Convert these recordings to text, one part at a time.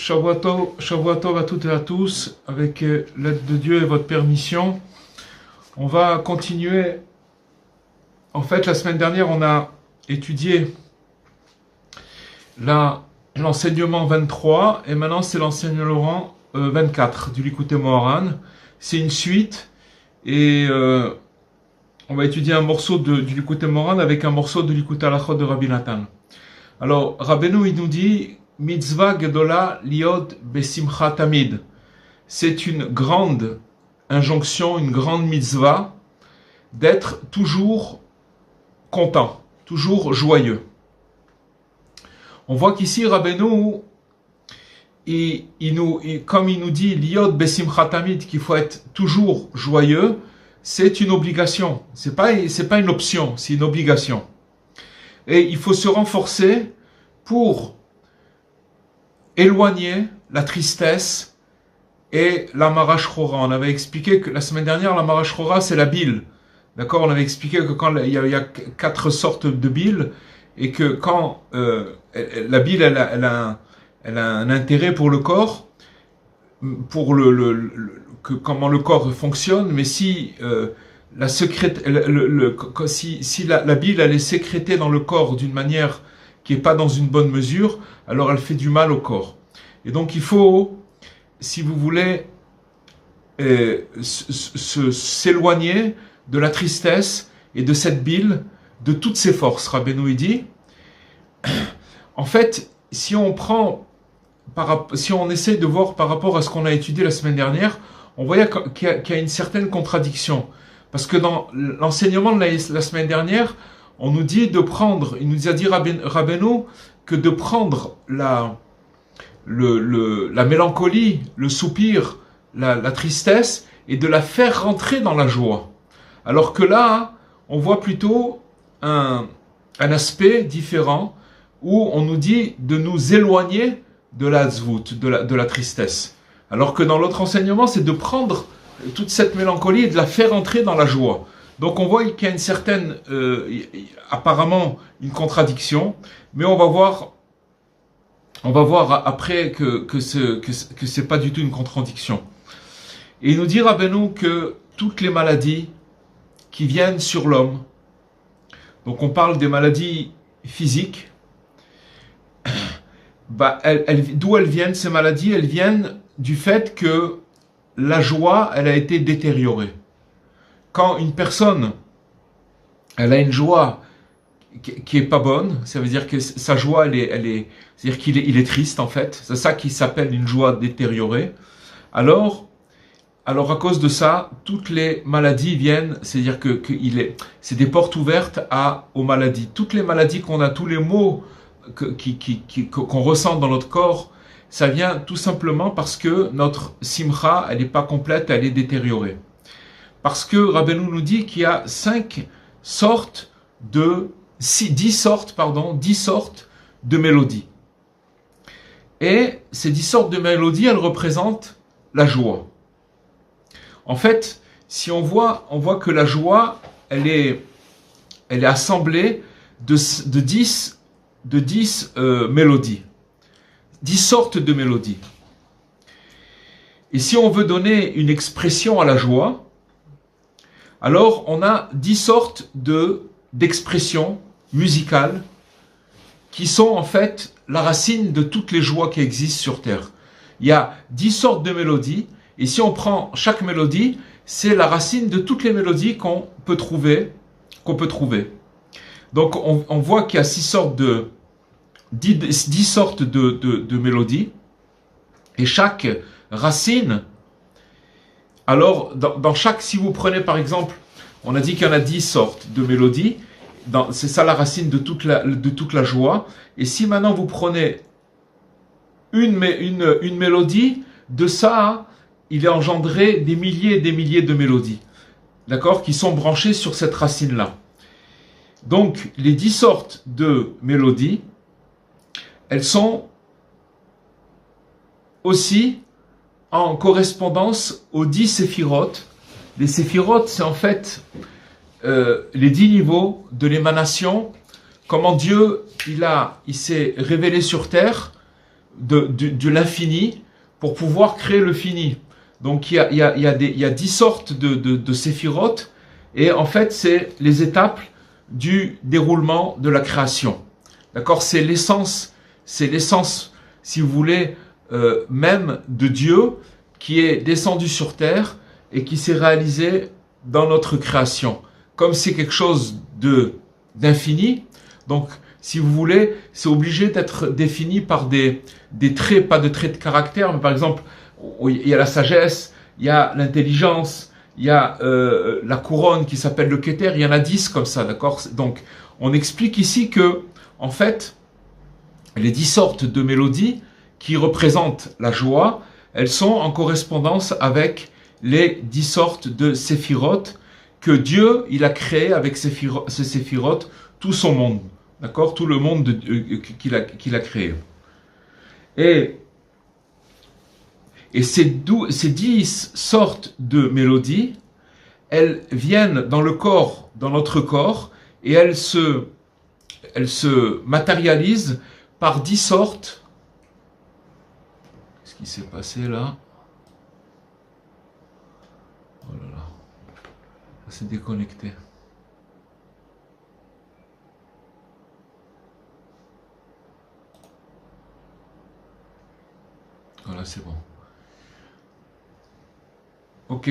Shavua Tov à toutes et à tous. Avec l'aide de Dieu et votre permission, on va continuer. En fait, la semaine dernière, on a étudié l'enseignement 23 et maintenant c'est l'enseignement 24 du Likutei Moharan. C'est une suite et on va étudier un morceau du Likutei Moharan avec un morceau de Likutei Halachot de Rabbi Nathan. Alors, Rabbeinu, il nous dit Mitzvah Gedola Liod Besimcha Tamid. C'est une grande injonction, une grande mitzvah d'être toujours content, toujours joyeux. On voit qu'ici, Rabbeinu, comme il nous dit Liod Besimcha Tamid, qu'il faut être toujours joyeux, c'est une obligation. C'est pas une option, c'est une obligation. Et il faut se renforcer pour éloigner la tristesse et la mara shchora. On avait expliqué que la semaine dernière, la mara shchora, c'est la bile. D'accord? On avait expliqué que quand il y a 4 sortes de bile et que quand la bile, elle a un intérêt pour le corps, pour comment le corps fonctionne, mais si la bile elle est sécrétée dans le corps d'une manière qui n'est pas dans une bonne mesure, alors elle fait du mal au corps. Et donc il faut, si vous voulez, s'éloigner de la tristesse et de cette bile, de toutes ses forces. Rabbeinu dit, en fait, si on essaie de voir par rapport à ce qu'on a étudié la semaine dernière, on voit qu'il y a une certaine contradiction. Parce que dans l'enseignement de la semaine dernière, on nous dit de prendre, il nous a dit Rabbeinu, que de prendre la mélancolie, le soupir, la tristesse, et de la faire rentrer dans la joie. Alors que là, on voit plutôt un aspect différent, où on nous dit de nous éloigner de la tzvut, de la tristesse. Alors que dans l'autre enseignement, c'est de prendre toute cette mélancolie et de la faire entrer dans la joie. Donc on voit qu'il y a une certaine, apparemment, une contradiction, mais on va voir après que c'est pas du tout une contradiction. Et il nous dit Rabbeinu que toutes les maladies qui viennent sur l'homme, donc on parle des maladies physiques, d'où elles viennent ces maladies? Elles viennent du fait que la joie, elle a été détériorée. Quand une personne, elle a une joie qui est pas bonne, ça veut dire que sa joie, c'est-à-dire qu'il est triste en fait. C'est ça qui s'appelle une joie détériorée. Alors à cause de ça, toutes les maladies viennent, c'est-à-dire c'est des portes ouvertes aux maladies. Toutes les maladies qu'on a, tous les maux qu'on ressent dans notre corps, ça vient tout simplement parce que notre simcha, elle n'est pas complète, elle est détériorée. Parce que Rabbeinu nous dit qu'il y a 10 sortes de mélodies. Et ces 10 sortes de mélodies, elles représentent la joie. En fait, si on voit que la joie, elle est assemblée de 10 mélodies. 10 sortes de mélodies. Et si on veut donner une expression à la joie, alors on a 10 sortes d'expressions musicales qui sont en fait la racine de toutes les joies qui existent sur Terre. Il y a 10 sortes de mélodies, et si on prend chaque mélodie, c'est la racine de toutes les mélodies qu'on peut trouver. Donc on voit qu'il y a 10 sortes de mélodies, et chaque racine, alors dans chaque, si vous prenez par exemple, on a dit qu'il y en a 10 sortes de mélodies, c'est ça la racine de toute la joie, et si maintenant vous prenez une mélodie, de ça, il est engendré des milliers et des milliers de mélodies, d'accord, qui sont branchées sur cette racine-là. Donc les 10 sortes de mélodies, elles sont aussi en correspondance aux 10 séphirotes. Les séphirotes, c'est en fait les 10 niveaux de l'émanation, comment Dieu il s'est révélé sur terre de l'infini pour pouvoir créer le fini. Donc il y a 10 sortes de séphirotes, et en fait c'est les étapes du déroulement de la création. D'accord? C'est l'essence, si vous voulez, même de Dieu, qui est descendu sur terre et qui s'est réalisé dans notre création. Comme c'est quelque chose d'infini, donc si vous voulez, c'est obligé d'être défini par des traits, pas de traits de caractère, mais par exemple, il y a la sagesse, il y a l'intelligence, il y a la couronne qui s'appelle le Keter, il y en a 10 comme ça, d'accord? Donc, on explique ici que, en fait, les 10 sortes de mélodies qui représentent la joie, elles sont en correspondance avec les 10 sortes de séphirotes que Dieu, il a créé avec ces séphirotes tout son monde, d'accord? Tout le monde qu'il a créé. Et ces 10 sortes de mélodies, elles viennent dans le corps, dans notre corps, et elles se matérialisent par 10 sortes. Qu'est-ce qui s'est passé là? Oh là là, ça s'est déconnecté. Voilà, c'est bon. Ok,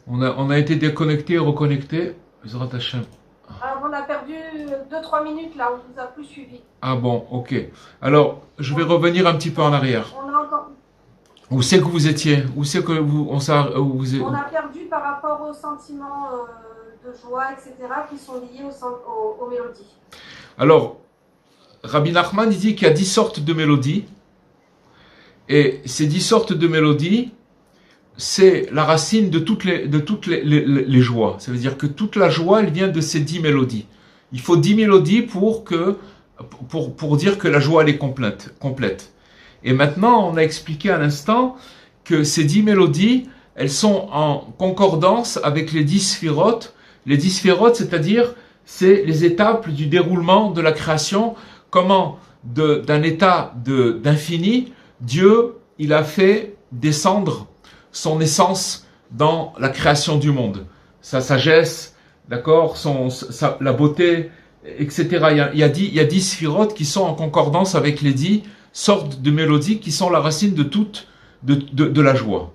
on a été déconnecté, reconnecté. Alors, on a perdu 2-3 minutes là, on ne vous a plus suivi. Ah bon, ok. Alors, je vais revenir un petit peu en arrière. On a entendu. Où c'est que vous étiez? Où c'est que On a perdu par rapport aux sentiments de joie, etc., qui sont liés aux mélodies. Alors, Rabbi Nachman dit qu'il y a 10 sortes de mélodies. Et ces 10 sortes de mélodies, c'est la racine de toutes les joies. Ça veut dire que toute la joie, elle vient de ces 10 mélodies. Il faut 10 mélodies pour dire que la joie, elle est complète. Et maintenant, on a expliqué à l'instant que ces 10 mélodies, elles sont en concordance avec les 10 sphirotes. Les 10 sphirotes, c'est-à-dire, c'est les étapes du déroulement de la création. Comment, d'un état d'infini, Dieu, il a fait descendre son essence dans la création du monde. Sa sagesse, d'accord, la beauté, etc. Il y a 10 sphirotes qui sont en concordance avec les 10 sortes de mélodies qui sont la racine de toute de la joie.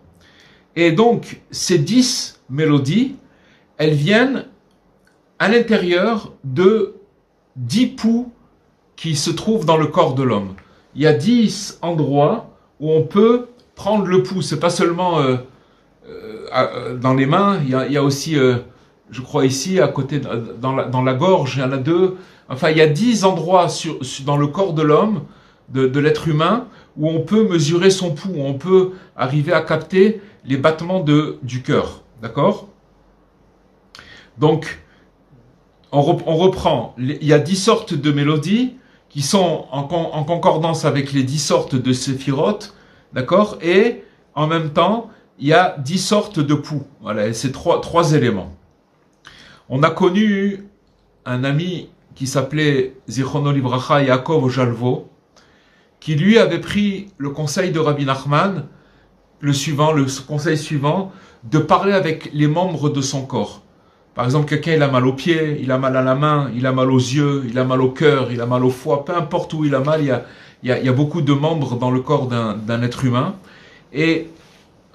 Et donc, ces 10 mélodies, elles viennent à l'intérieur de 10 poux qui se trouvent dans le corps de l'homme. Il y a 10 endroits où on peut prendre le pouls. C'est pas seulement dans les mains, il y a aussi, je crois ici, à côté, dans la gorge, il y en a 2. Enfin, il y a 10 endroits dans le corps de l'homme, de l'être humain, où on peut mesurer son pouls, où on peut arriver à capter les battements du cœur. D'accord? Donc, on reprend. Il y a 10 sortes de mélodies qui sont en concordance avec les 10 sortes de séphirotes, d'accord? Et en même temps, il y a 10 sortes de poux. Voilà, c'est trois éléments. On a connu un ami qui s'appelait Zichrono Livracha Yaakov Jalvo, qui lui avait pris le conseil de Rabbi Nachman, le conseil suivant, de parler avec les membres de son corps. Par exemple, quelqu'un il a mal aux pieds, il a mal à la main, il a mal aux yeux, il a mal au cœur, il a mal au foie, peu importe où il a mal, il y a beaucoup de membres dans le corps d'un être humain. Et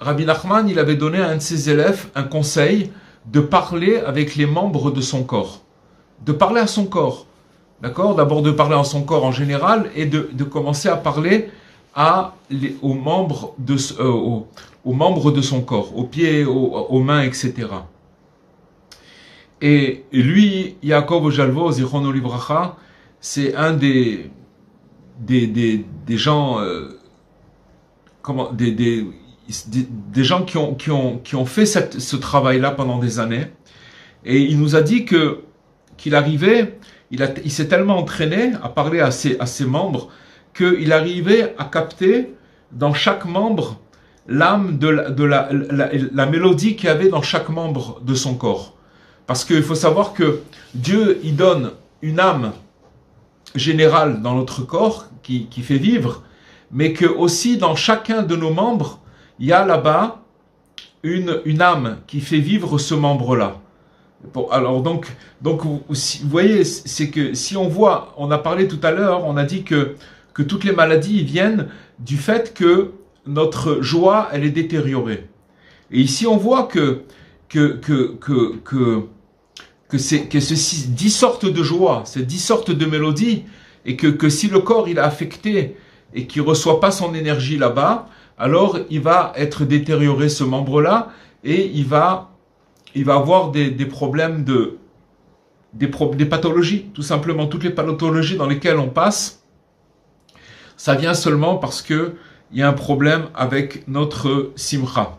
Rabbi Nachman, il avait donné à un de ses élèves un conseil de parler avec les membres de son corps. De parler à son corps. D'accord? D'abord de parler à son corps en général et de commencer à parler aux membres de son corps, aux pieds, aux mains, etc. Et lui, Yaakov Jalvo, Zichrono Livracha, c'est un des gens, des gens qui ont fait ce travail-là pendant des années. Et il nous a dit qu'il arrivait, il s'est tellement entraîné à parler à ses membres qu'il arrivait à capter dans chaque membre l'âme de la mélodie qu'il y avait dans chaque membre de son corps. Parce qu'il faut savoir que Dieu, il donne une âme générale dans notre corps qui fait vivre, mais que aussi dans chacun de nos membres, il y a là-bas une âme qui fait vivre ce membre-là. Bon, alors donc vous voyez, c'est que si on voit, on a parlé tout à l'heure, on a dit que toutes les maladies viennent du fait que notre joie, elle est détériorée. Et ici, on voit que c'est 10 sortes de joie, c'est 10 sortes de mélodies, et que si le corps il est affecté et qu'il reçoit pas son énergie là-bas, alors il va être détérioré ce membre-là, et il va avoir des problèmes des pathologies, tout simplement. Toutes les pathologies dans lesquelles on passe, ça vient seulement parce que il y a un problème avec notre simcha.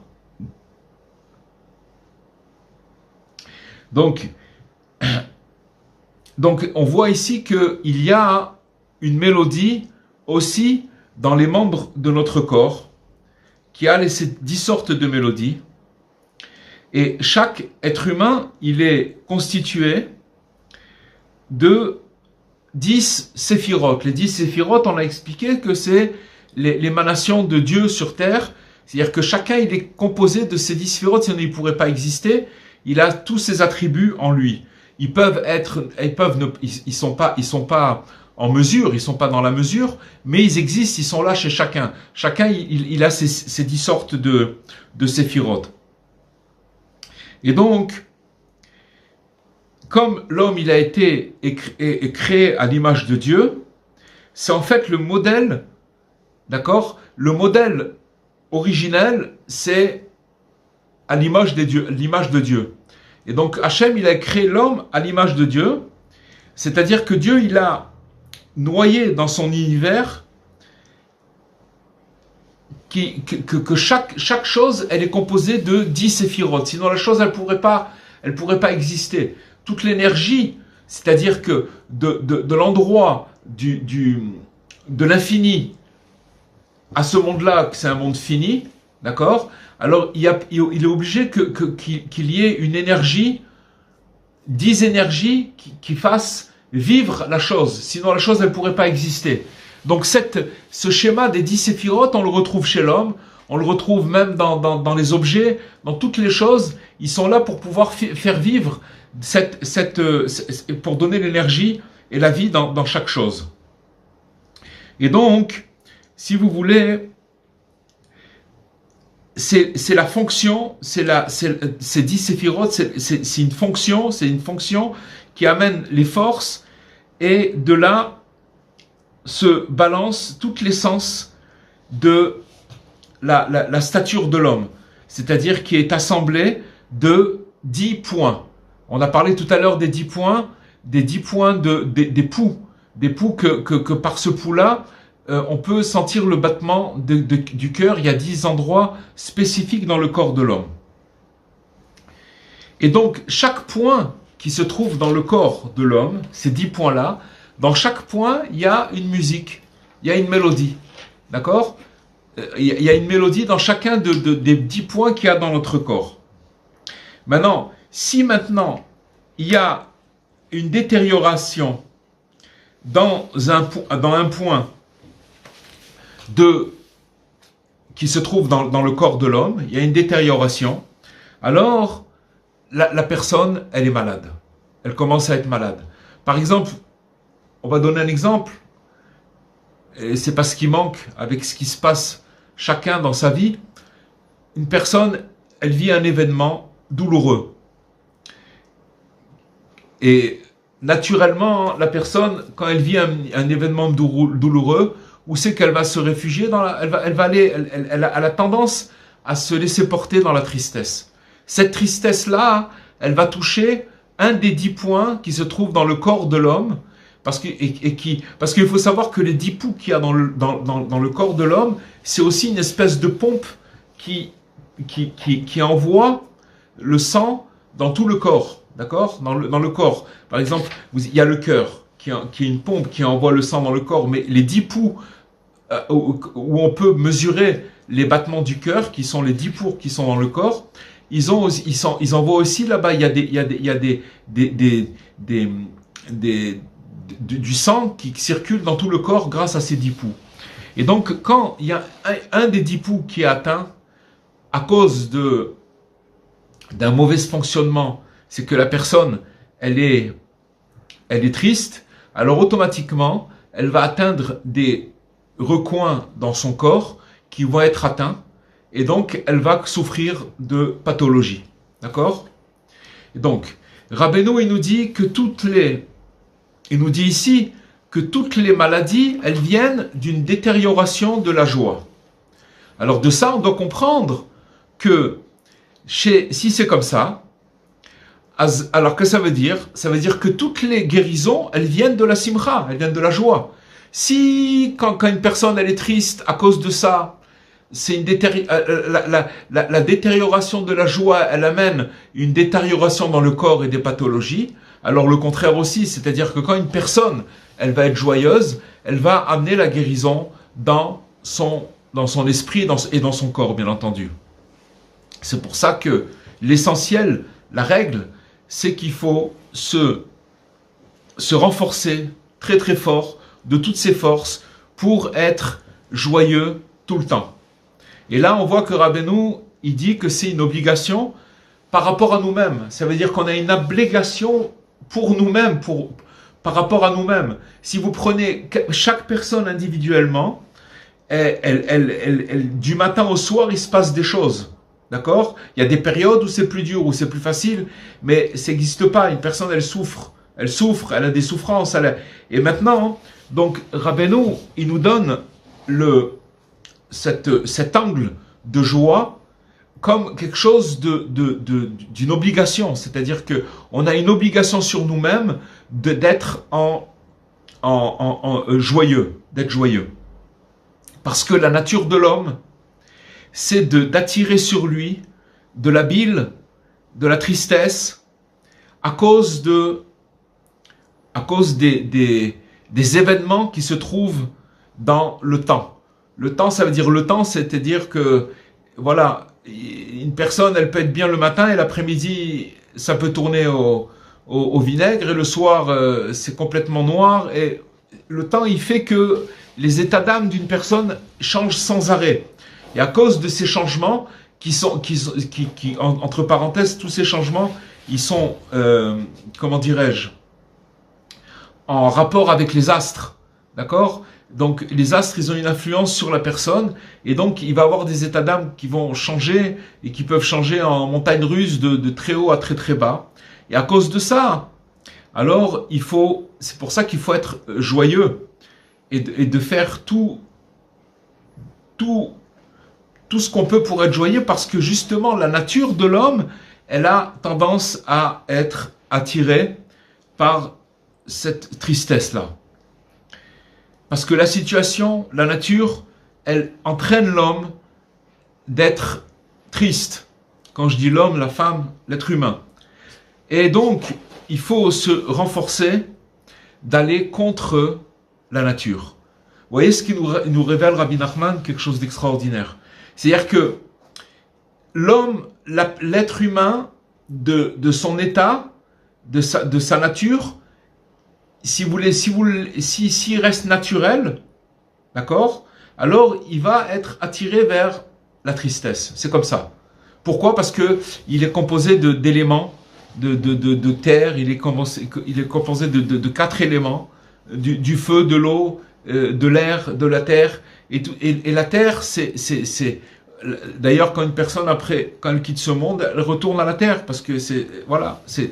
Donc on voit ici qu'il y a une mélodie aussi dans les membres de notre corps, qui a ces 10 sortes de mélodies. Et chaque être humain, il est constitué de 10 séphirotes. Les 10 séphirotes, on a expliqué que c'est l'émanation de Dieu sur terre. C'est-à-dire que chacun, il est composé de ces 10 séphirotes, sinon il ne pourrait pas exister. Il a tous ses attributs en lui. Ils sont pas en mesure, ils sont pas dans la mesure, mais ils existent, ils sont là chez chacun. Chacun, il a ces 10 sortes de séphirotes. Et donc, comme l'homme, il a été créé à l'image de Dieu, c'est en fait le modèle, d'accord? Le modèle originel, c'est à l'image de Dieu. Et donc, Hachem, il a créé l'homme à l'image de Dieu, c'est-à-dire que Dieu, il a noyé dans son univers que chaque chose, elle est composée de 10 séphirotes. Sinon, la chose, elle pourrait pas exister. Toute l'énergie, c'est-à-dire que de l'endroit de l'infini à ce monde-là, c'est un monde fini, d'accord? Alors, il est obligé qu'il y ait une énergie, 10 énergies qui fassent vivre la chose. Sinon, la chose, elle pourrait pas exister. Donc, ce schéma des 10 séphirotes, on le retrouve chez l'homme, on le retrouve même dans les objets, dans toutes les choses. Ils sont là pour pouvoir faire vivre pour donner l'énergie et la vie dans chaque chose. Et donc, si vous voulez, c'est la fonction, ces 10 séphirotes, c'est une fonction qui amène les forces, et de là se balance toute l'essence de la stature de l'homme, c'est-à-dire qui est assemblée de 10 points. On a parlé tout à l'heure des 10 points, des poux que par ce pouls-là, on peut sentir le battement du cœur. Il y a 10 endroits spécifiques dans le corps de l'homme. Et donc, chaque point qui se trouve dans le corps de l'homme, ces 10 points-là, dans chaque point, il y a une musique, il y a une mélodie. D'accord? Il y a une mélodie dans chacun des 10 points qu'il y a dans notre corps. Maintenant, si maintenant, il y a une détérioration dans un point qui se trouve dans le corps de l'homme, il y a une détérioration, alors la personne, elle est malade. Elle commence à être malade. Par exemple, on va donner un exemple, et c'est parce qu'il manque avec ce qui se passe chacun dans sa vie. Une personne, elle vit un événement douloureux. Et naturellement, la personne, quand elle vit un événement douloureux, où c'est qu'elle va se réfugier elle a tendance à se laisser porter dans la tristesse. Cette tristesse-là, elle va toucher un des 10 points qui se trouvent dans le corps de l'homme, parce qu'il faut savoir que les 10 poux qu'il y a dans le corps de l'homme, c'est aussi une espèce de pompe qui envoie le sang dans tout le corps, d'accord? Dans le corps. Par exemple, il y a le cœur qui est une pompe qui envoie le sang dans le corps, mais les 10 poux où on peut mesurer les battements du cœur, qui sont les 10 poux qui sont dans le corps, ils envoient aussi là-bas, il y a du sang qui circule dans tout le corps grâce à ces 10 poux. Et donc, quand il y a un des 10 poux qui est atteint, à cause d'un mauvais fonctionnement, c'est que la personne, elle est triste, alors automatiquement, elle va atteindre des recoins dans son corps qui vont être atteints, et donc elle va souffrir de pathologie. D'accord? Donc, Rabbeinu, il nous dit ici que toutes les maladies, elles viennent d'une détérioration de la joie. Alors de ça, on doit comprendre que si c'est comme ça, alors que ça veut dire? Ça veut dire que toutes les guérisons, elles viennent de la simcha, elles viennent de la joie. Si quand une personne elle est triste à cause de ça, c'est la détérioration de la joie, elle amène une détérioration dans le corps et des pathologies. Alors le contraire aussi, c'est-à-dire que quand une personne elle va être joyeuse, elle va amener la guérison dans son esprit et dans son corps, bien entendu. C'est pour ça que l'essentiel, la règle, c'est qu'il faut se renforcer très très fort de toutes ses forces pour être joyeux tout le temps. Et là, on voit que Rabbeinu, il dit que c'est une obligation par rapport à nous-mêmes. Ça veut dire qu'on a une obligation pour nous-mêmes, par rapport à nous-mêmes. Si vous prenez chaque personne individuellement, du matin au soir, il se passe des choses. D'accord? Il y a des périodes où c'est plus dur, où c'est plus facile, mais ça n'existe pas. Une personne, elle souffre, elle a des souffrances. Et maintenant, donc, Rabbeinu, il nous donne cet angle de joie comme quelque chose d'une obligation. C'est-à-dire qu'on a une obligation sur nous-mêmes d'être joyeux, d'être joyeux. Parce que la nature de l'homme, c'est d'attirer sur lui de la bile, de la tristesse, à cause des événements qui se trouvent dans le temps. Le temps, ça veut dire le temps, c'est-à-dire que, voilà, une personne, elle peut être bien le matin et l'après-midi, ça peut tourner au vinaigre et le soir, c'est complètement noir. Et le temps, il fait que les états d'âme d'une personne changent sans arrêt. Et à cause de ces changements, entre parenthèses, tous ces changements, ils sont, comment dirais-je, en rapport avec les astres, d'accord? Donc les astres, ils ont une influence sur la personne, et donc il va y avoir des états d'âme qui vont changer, et qui peuvent changer en montagne russe de très haut à très très bas. Et à cause de ça, alors c'est pour ça qu'il faut être joyeux, et de faire tout ce qu'on peut pour être joyeux, parce que justement la nature de l'homme, elle a tendance à être attirée par cette tristesse-là. Parce que la situation, la nature, elle entraîne l'homme d'être triste. Quand je dis l'homme, la femme, l'être humain. Et donc, il faut se renforcer d'aller contre la nature. Vous voyez ce qui nous révèle Rabbi Nachman, quelque chose d'extraordinaire. C'est-à-dire que l'homme, l'être humain, de son état, de sa nature, s'il reste naturel, d'accord, alors il va être attiré vers la tristesse. C'est comme ça. Pourquoi? Parce que il est composé d'éléments, de terre, il est composé de 4 éléments, du feu, de l'eau, de l'air, de la terre, et la terre, c'est d'ailleurs quand une personne quand elle quitte ce monde, elle retourne à la terre, parce que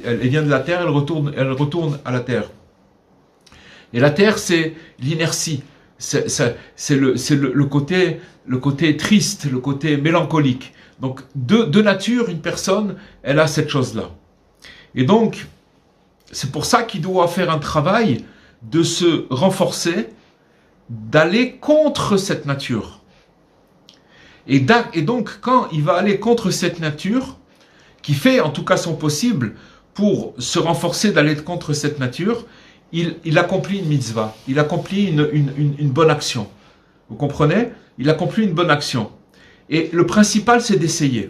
elle vient de la terre, elle retourne à la terre. Et la terre, c'est l'inertie, c'est le côté triste, le côté mélancolique. Donc, de nature, une personne, elle a cette chose-là. Et donc, c'est pour ça qu'il doit faire un travail de se renforcer, d'aller contre cette nature. Et donc, quand il va aller contre cette nature, qui fait en tout cas son possible pour se renforcer, d'aller contre cette nature, il accomplit une mitzvah, il accomplit une bonne action. Vous comprenez? Il accomplit une bonne action. Et le principal, c'est d'essayer.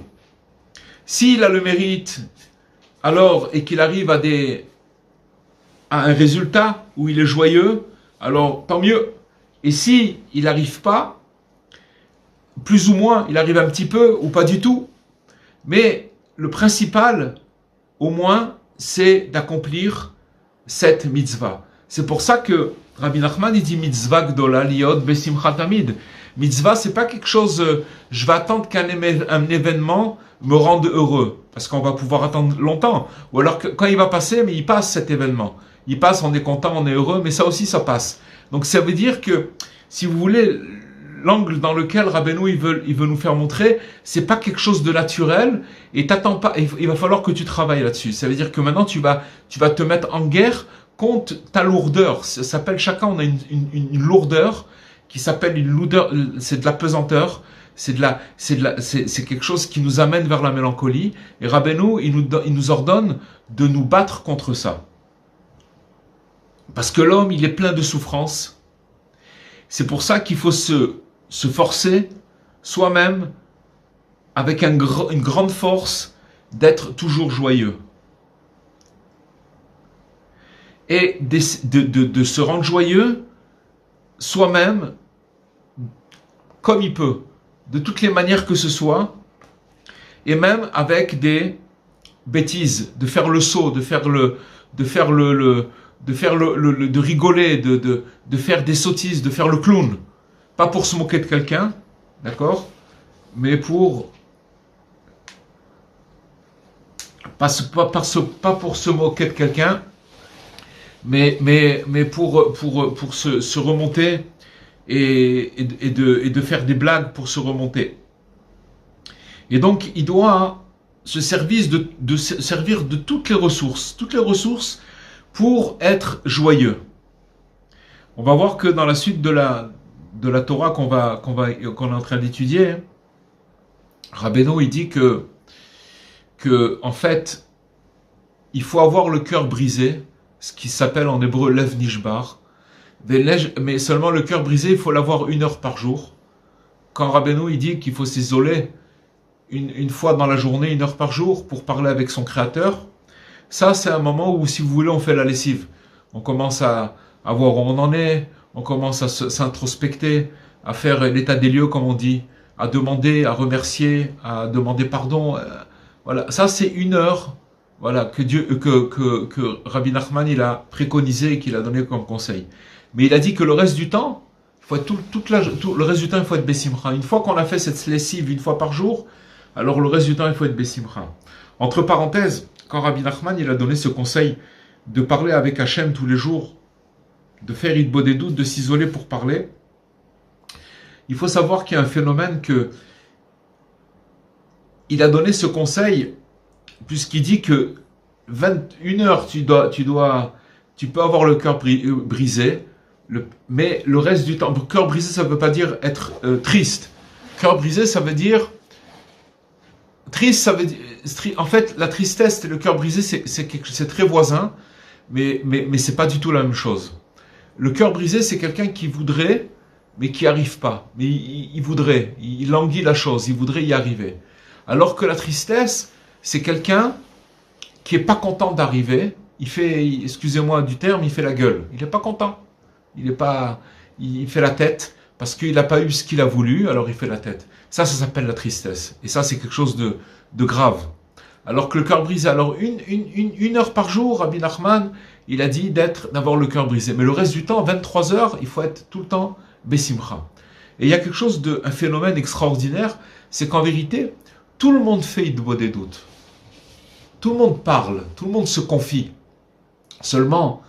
S'il a le mérite, alors, et qu'il arrive à un résultat où il est joyeux, alors tant mieux. Et si il n'arrive pas, plus ou moins, il arrive un petit peu ou pas du tout, mais le principal, au moins, c'est d'accomplir cette mitzvah. C'est pour ça que Rabbi Nachman il dit mitzvah gdola liot besimcha tamid. Mitzvah, c'est pas quelque chose, je vais attendre qu'un événement me rende heureux, parce qu'on va pouvoir attendre longtemps. Ou alors quand il va passer, mais il passe cet événement. Il passe, on est content, on est heureux, mais ça aussi, ça passe. Donc ça veut dire que, si vous voulez, l'angle dans lequel Rabbeinu il veut nous faire montrer, c'est pas quelque chose de naturel, et t'attends pas, il va falloir que tu travailles là-dessus. Ça veut dire que maintenant tu vas te mettre en guerre contre ta lourdeur. Ça s'appelle, chacun on a une lourdeur qui s'appelle une lourdeur, c'est de la pesanteur, c'est quelque chose qui nous amène vers la mélancolie, et Rabbeinu il nous ordonne de nous battre contre ça. Parce que l'homme il est plein de souffrances. C'est pour ça qu'il faut se forcer soi-même avec une grande force d'être toujours joyeux. Et de se rendre joyeux soi-même comme il peut, de toutes les manières que ce soit, et même avec des bêtises, de faire le saut, de rigoler, de faire des sottises, de faire le clown. Pas pour se moquer de quelqu'un, d'accord, mais pour pas pour se moquer de quelqu'un, mais pour se remonter et de faire des blagues pour se remonter. Et donc il doit se servir de toutes les ressources pour être joyeux. On va voir que dans la suite de la Torah qu'on est en train d'étudier, Rabbeinu il dit que en fait il faut avoir le cœur brisé, ce qui s'appelle en hébreu lev nishbar, mais seulement le cœur brisé il faut l'avoir 1 heure par jour. Quand Rabbeinu il dit qu'il faut s'isoler une fois dans la journée, 1 heure par jour pour parler avec son créateur, ça c'est un moment où, si vous voulez, on fait la lessive. On commence à voir où on en est, on commence à s'introspecter, à faire l'état des lieux, comme on dit, à demander, à remercier, à demander pardon. Voilà, ça c'est 1 heure, voilà, que Rabbi Nachman il a préconisé et qu'il a donné comme conseil. Mais il a dit que le reste du temps, le reste du temps il faut être Bessimcha. Une fois qu'on a fait cette lessive 1 fois par jour, alors le reste du temps il faut être Bessimcha. Entre parenthèses, quand Rabbi Nachman il a donné ce conseil de parler avec Hachem tous les jours, de faire Hitbodedut, de s'isoler pour parler, il faut savoir qu'il y a un phénomène que il a donné ce conseil puisqu'il dit que 21 heures tu peux avoir le cœur brisé, mais le reste du temps, cœur brisé ça ne veut pas dire être triste. Cœur brisé ça veut dire triste, ça veut dire, en fait, la tristesse et le cœur brisé, c'est très voisin, mais c'est pas du tout la même chose. Le cœur brisé, c'est quelqu'un qui voudrait, mais qui arrive pas. Mais il voudrait, il languit la chose, il voudrait y arriver. Alors que la tristesse, c'est quelqu'un qui est pas content d'arriver. Il fait, excusez-moi du terme, il fait la gueule. Il est pas content. Il fait la tête parce qu'il n'a pas eu ce qu'il a voulu, alors il fait la tête. Ça s'appelle la tristesse. Et ça, c'est quelque chose de grave. Alors que le cœur brisé, alors 1 heure par jour, Rabbi Nachman, il a dit d'avoir le cœur brisé. Mais le reste du temps, 23 heures, il faut être tout le temps Bessimcha. Et il y a quelque chose un phénomène extraordinaire, c'est qu'en vérité, tout le monde fait Hitbodedut. Tout le monde parle, tout le monde se confie. Seulement,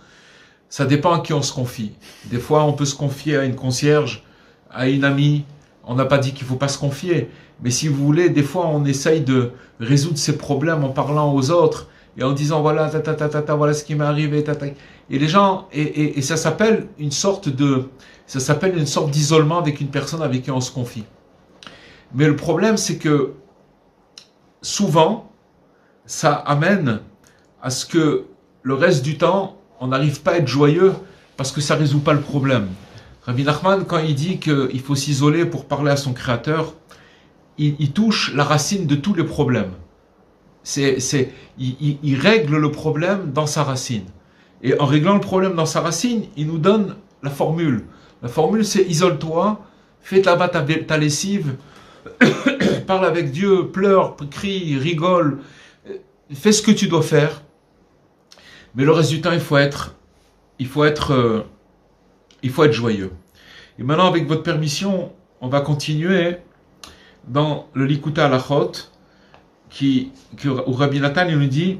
ça dépend à qui on se confie. Des fois, on peut se confier à une concierge, à une amie. On n'a pas dit qu'il ne faut pas se confier. Mais si vous voulez, des fois, on essaye de résoudre ses problèmes en parlant aux autres et en disant voilà, voilà ce qui m'est arrivé, Et les gens, et ça s'appelle une sorte d'isolement avec une personne avec qui on se confie. Mais le problème, c'est que souvent, ça amène à ce que le reste du temps, on n'arrive pas à être joyeux parce que ça ne résout pas le problème. Rabbi Nachman, quand il dit qu'il faut s'isoler pour parler à son créateur, il touche la racine de tous les problèmes. Il règle le problème dans sa racine. Et en réglant le problème dans sa racine, il nous donne la formule. La formule, c'est isole-toi, fais là-bas ta lessive, parle avec Dieu, pleure, crie, rigole, fais ce que tu dois faire. Mais le reste du temps, il faut être joyeux. Et maintenant, avec votre permission, on va continuer dans le Likuta Halachot, où Rabbi Nathan il nous dit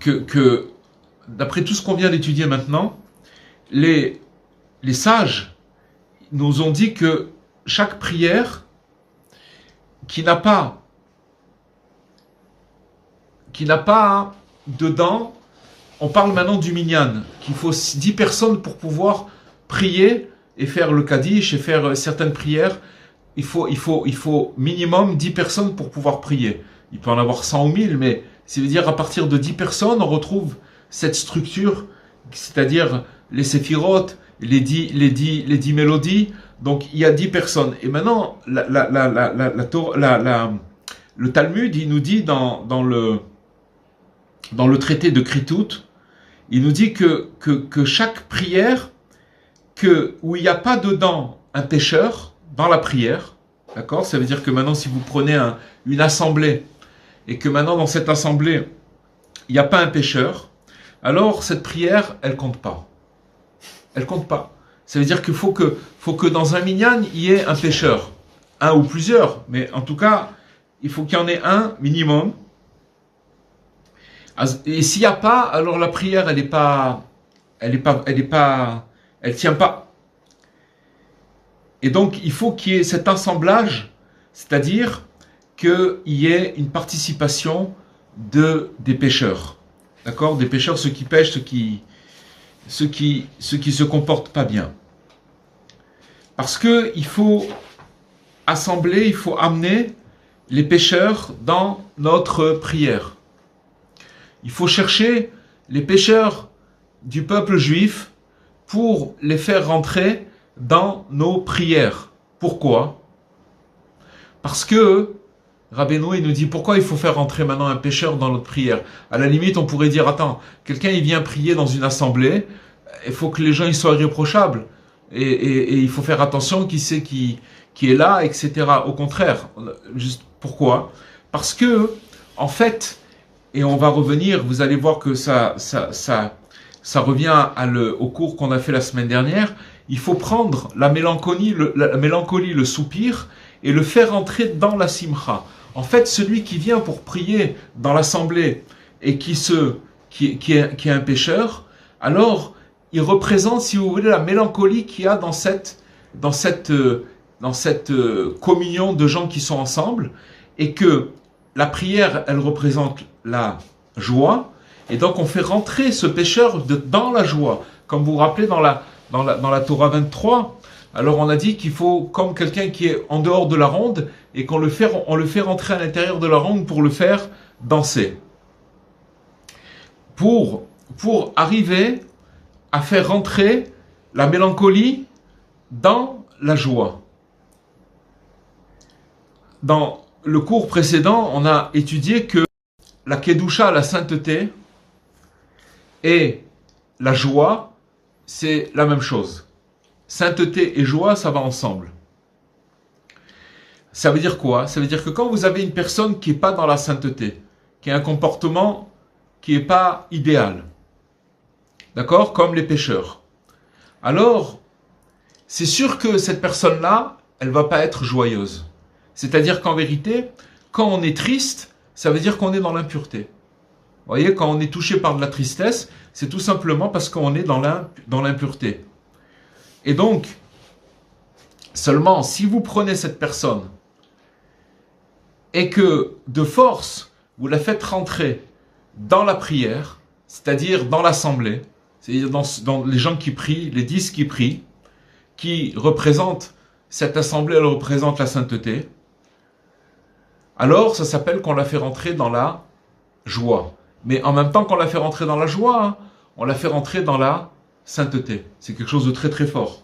que d'après tout ce qu'on vient d'étudier maintenant, les sages nous ont dit que chaque prière qui n'a pas dedans, on parle maintenant du minyan, qu'il faut 10 personnes pour pouvoir prier et faire le kaddish et faire certaines prières. Il faut minimum 10 personnes pour pouvoir prier. Il peut en avoir 100 ou 1000, mais ça veut dire à partir de 10 personnes, on retrouve cette structure, c'est-à-dire les séphirotes, les 10 mélodies. Donc il y a 10 personnes. Et maintenant, le Talmud, il nous dit dans le traité de Kritout, il nous dit que chaque prière, où il n'y a pas dedans un pécheur, dans la prière, d'accord? Ça veut dire que maintenant, si vous prenez une assemblée, et que maintenant, dans cette assemblée, il n'y a pas un pécheur, alors cette prière, elle compte pas. Elle compte pas. Ça veut dire qu'il faut que dans un minyan, il y ait un pécheur. Un ou plusieurs, mais en tout cas, il faut qu'il y en ait un minimum. Et s'il n'y a pas, alors la prière, elle tient pas. Et donc, il faut qu'il y ait cet assemblage, c'est-à-dire qu'il y ait une participation des pécheurs. D'accord? Des pécheurs, ceux qui pêchent, ceux qui se comportent pas bien. Parce que il faut assembler, il faut amener les pécheurs dans notre prière. Il faut chercher les pécheurs du peuple juif pour les faire rentrer dans nos prières. Pourquoi? Parce que Rabbeinu il nous dit pourquoi il faut faire rentrer maintenant un pécheur dans notre prière. À la limite, on pourrait dire attends, quelqu'un il vient prier dans une assemblée, il faut que les gens ils soient irréprochables et il faut faire attention qui c'est qui est là, etc. Au contraire, juste pourquoi? Parce que en fait, et on va revenir, vous allez voir que ça revient au cours qu'on a fait la semaine dernière. Il faut prendre la mélancolie, le soupir, et le faire entrer dans la simcha. En fait, celui qui vient pour prier dans l'assemblée et qui est un pécheur, alors il représente, si vous voulez, la mélancolie qu'il y a dans cette communion de gens qui sont ensemble, et que la prière, elle représente la joie, et donc on fait rentrer ce pécheur dans la joie. Comme vous vous rappelez dans la Torah 23, alors on a dit qu'il faut, comme quelqu'un qui est en dehors de la ronde, et on le fait rentrer à l'intérieur de la ronde pour le faire danser. Pour arriver à faire rentrer la mélancolie dans la joie. Dans le cours précédent, on a étudié que la Kedusha, la sainteté, et la joie, c'est la même chose. Sainteté et joie, ça va ensemble. Ça veut dire quoi? Ça veut dire que quand vous avez une personne qui n'est pas dans la sainteté, qui a un comportement qui n'est pas idéal, d'accord? Comme les pécheurs. Alors, c'est sûr que cette personne-là, elle ne va pas être joyeuse. C'est-à-dire qu'en vérité, quand on est triste, ça veut dire qu'on est dans l'impureté. Vous voyez, quand on est touché par de la tristesse, c'est tout simplement parce qu'on est dans l'impureté. Et donc, seulement si vous prenez cette personne et que de force, vous la faites rentrer dans la prière, c'est-à-dire dans l'assemblée, c'est-à-dire dans les gens qui prient, les 10 qui prient, qui représentent, cette assemblée, elle représente la sainteté, alors ça s'appelle qu'on la fait rentrer dans la joie. Mais en même temps qu'on la fait rentrer dans la joie, on la fait rentrer dans la sainteté. C'est quelque chose de très très fort.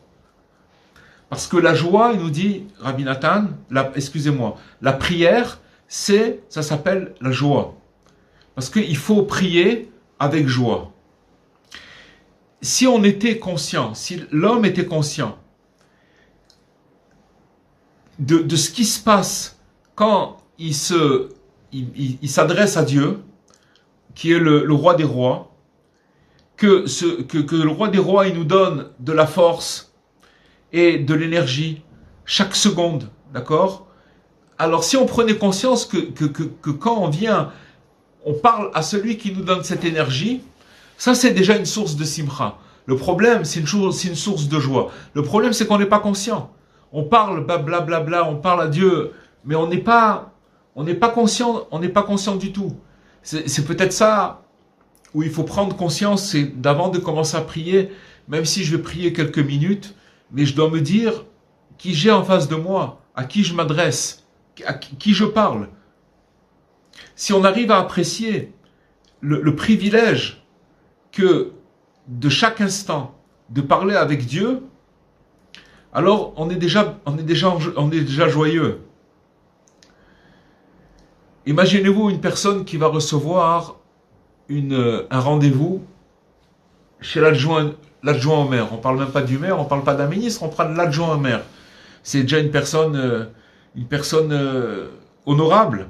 Parce que la joie, il nous dit, Rabbi Nathan, la prière, ça s'appelle la joie. Parce qu'il faut prier avec joie. si on était conscient, si l'homme était conscient de ce qui se passe quand il s'adresse à Dieu, qui est le roi des rois, que le roi des rois, il nous donne de la force et de l'énergie chaque seconde, d'accord? Alors si on prenait conscience que quand on vient, on parle à celui qui nous donne cette énergie, ça c'est déjà une source de simcha. Le problème, c'est une source de joie. Le problème, c'est qu'on n'est pas conscient. On parle blablabla, on parle à Dieu, mais on n'est pas conscient du tout. C'est peut-être ça où il faut prendre conscience, c'est d'avant de commencer à prier, même si je vais prier quelques minutes, mais je dois me dire qui j'ai en face de moi, à qui je m'adresse, à qui je parle. Si on arrive à apprécier le privilège que de chaque instant de parler avec Dieu, alors on est déjà joyeux. Imaginez-vous une personne qui va recevoir un rendez-vous chez l'adjoint au maire. On ne parle même pas du maire, on ne parle pas d'un ministre, on parle de l'adjoint au maire. C'est déjà une personne honorable.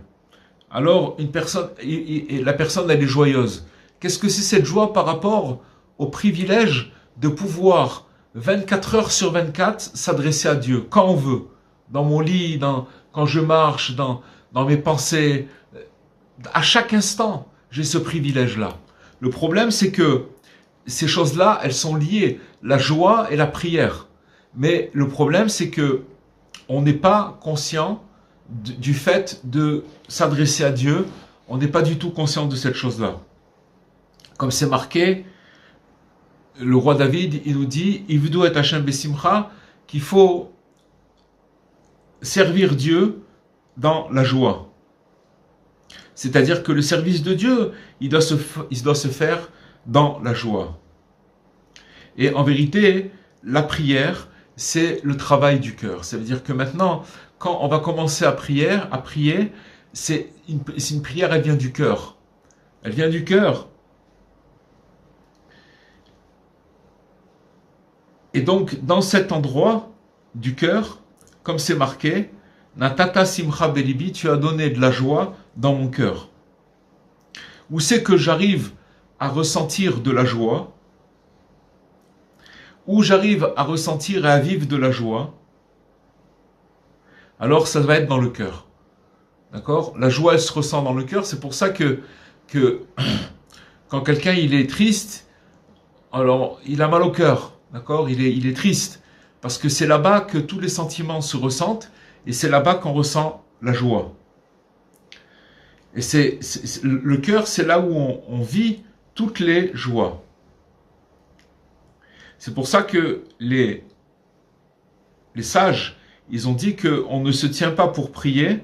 Alors, la personne, elle est joyeuse. Qu'est-ce que c'est cette joie par rapport au privilège de pouvoir 24 heures sur 24 s'adresser à Dieu quand on veut, dans mon lit, quand je marche, dans mes pensées, à chaque instant, j'ai ce privilège-là. Le problème, c'est que ces choses-là, elles sont liées, la joie et la prière. Mais le problème, c'est que on n'est pas conscient du fait de s'adresser à Dieu, on n'est pas du tout conscient de cette chose-là. Comme c'est marqué, le roi David, il nous dit, Ivdu et Hashem besimcha, qu'il faut servir Dieu dans la joie. C'est-à-dire que le service de Dieu, il doit se faire dans la joie. Et en vérité, la prière, c'est le travail du cœur. Ça veut dire que maintenant, quand on va commencer à prier, c'est une prière, elle vient du cœur. Elle vient du cœur. Et donc, dans cet endroit du cœur, comme c'est marqué, Natata simcha belibi, tu as donné de la joie dans mon cœur. Où c'est que j'arrive à ressentir de la joie, où j'arrive à ressentir et à vivre de la joie, alors ça va être dans le cœur. D'accord? La joie, elle se ressent dans le cœur. C'est pour ça que quand quelqu'un il est triste, alors il a mal au cœur. D'accord? Il est triste. Parce que c'est là-bas que tous les sentiments se ressentent et c'est là-bas qu'on ressent la joie. Et le cœur, c'est là où on vit toutes les joies. C'est pour ça que les sages, ils ont dit qu'on ne se tient pas pour prier